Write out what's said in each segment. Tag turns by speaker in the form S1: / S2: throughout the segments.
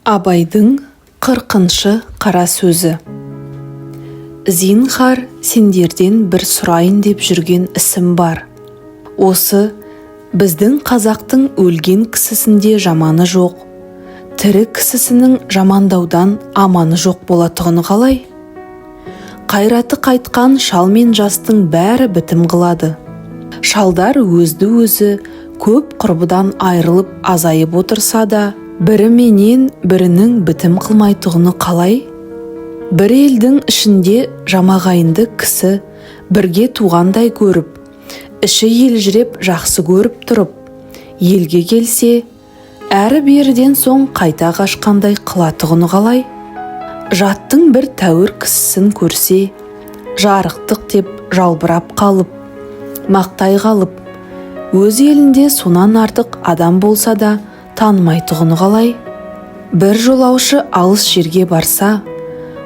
S1: Абайдың 40-шы қара сөзі. Зинхар, сендерден бір сұрайын деп жүрген ісім бар. Осы біздің қазақтың өлген кісісінде жаманы жоқ, тірі кісісінің жамандаудан аманы жоқ болатығыны қалай? Қайраты қайтқан шал мен жастың бәрі бітім қылады. Шалдар өзді-өзі көп құрбыдан айрылып азайып отырса да, бірі менен бірінің бітім қылмайтығыны қалай? Бір елдің ішінде жамағайынды кісі бірге туғандай көріп, іші елжіреп жақсы көріп тұрып, елге келсе, әрі-беріден соң қайта қашқандай қылатығыны қалай? Жаттың бір тәуір кісісін көрсе, жарықтық деп жалбырап қалып, мақтай қалып, өз елінде сонан артық адам болса да танымайтығыны қалай? Бір жолаушы алыс жерге барса,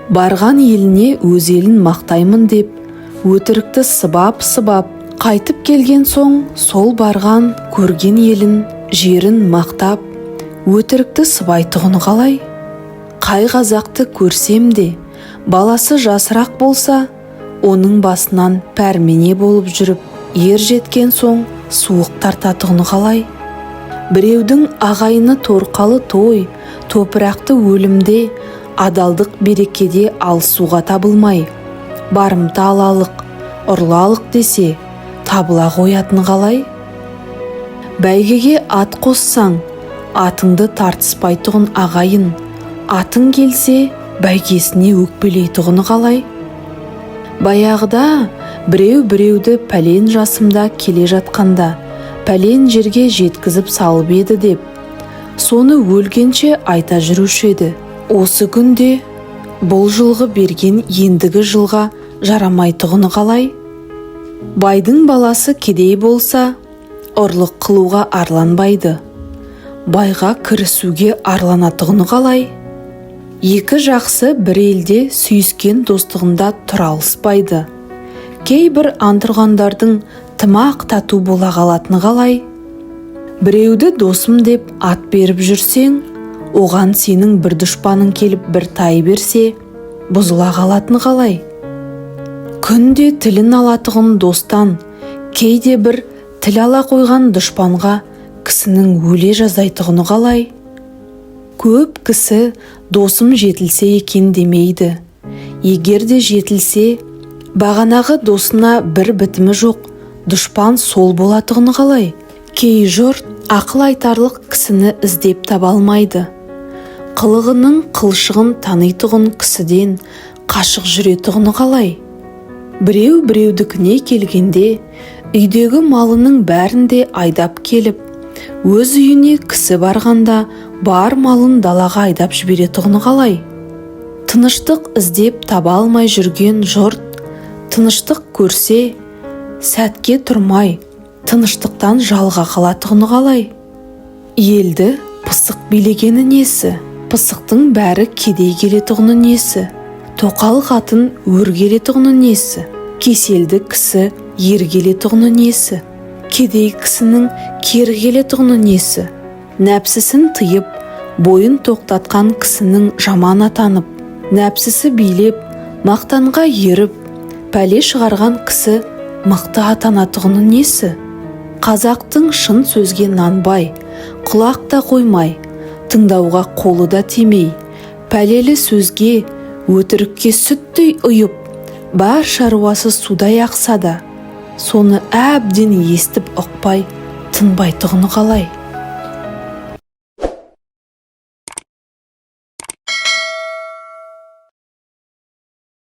S1: барған еліне өз елін мақтаймын деп, өтірікті сыбап-сыбап, қайтып келген соң сол барған көрген елін, жерін мақтап, өтірікті сыбайтығыны қалай? Қай қазақты көрсем де, баласы жасырақ болса, оның басынан пәрмене болып жүріп, ер жеткен соң суық тартатығыны қалай? Біреудің ағайыны торқалы той, топырақты өлімде, адалдық берекеде алысуға табылмай, барымта алалық, ұрлалық десе, табыла қоятын қалай? Бәйгеге ат қоссаң, атыңды тартыспайтұғын ағайын, атың келсе, бәйгесіне өкпелейтұғыны қалай? Баяғыда біреу-біреуді пәлен жасымда келе жатқанда, пәлен жерге жеткізіп салып еді деп, соны өлгенше айта жүруші еді. Осы күнде бұл жылғы берген ендігі жылға жарамайтығыны қалай? Байдың баласы кедей болса, ұрлық қылуға арланбайды. Байға кірісуге арланатығыны қалай? Екі жақсы бір елде сүйіскен достығында тұра алыспайды. Кейбір антұрғандардың тымақ тату бола қалатыны қалай? Біреуді досым деп ат беріп жүрсең, оған сенің бір дұшпаның келіп бір тай берсе, бұзыла қалатыны қалай? Күнде тілін алатығын достан, кейде бір тіл ала қойған дұшпанға кісінің өле жазайтығыны қалай? Көп кісі досым жетілсе екен демейді. Егер де жетілсе, бағанағы досына бір бітімі жоқ, дұшпан сол болатығыны қалай? Кей жұрт ақыл айтарлық кісіні іздеп таба алмайды. Қылығының қылшығын танитұғын кісіден қашық жүретұғыны қалай? Біреу-біреудікіне келгенде, үйдегі малының бәрінде айдап келіп, өз үйіне кісі барғанда бар малын далаға айдап жіберетұғыны қалай? Тыныштық іздеп таба алмай жүрген жұрт, тыныштық көрсе, сәтке тұрмай, тыныштықтан жалға қалатығыны қалай? Елді пысық билегені несі? Пысықтың бәрі кедей келетұғыны несі? Тоқал қатын өр келетұғыны несі? Кеселді кісі ер келетұғыны несі? Кедей кісінің кер келетұғыны несі? Нәпсісін тыйып, бойын тоқтатқан кісінің жаман атанып, нәпсісі билеп, мақтанға еріп, пәле шығарған кісі мықты атанатығыны несі? Қазақтың шын сөзге нанбай, құлақ та қоймай, тыңдауға қолы да тимей, пәлелі сөзге, өтірікке сүттей ұйып, бар шаруасы судай ақса да, соны әбден естіп ұқпай, тынбайтығыны қалай?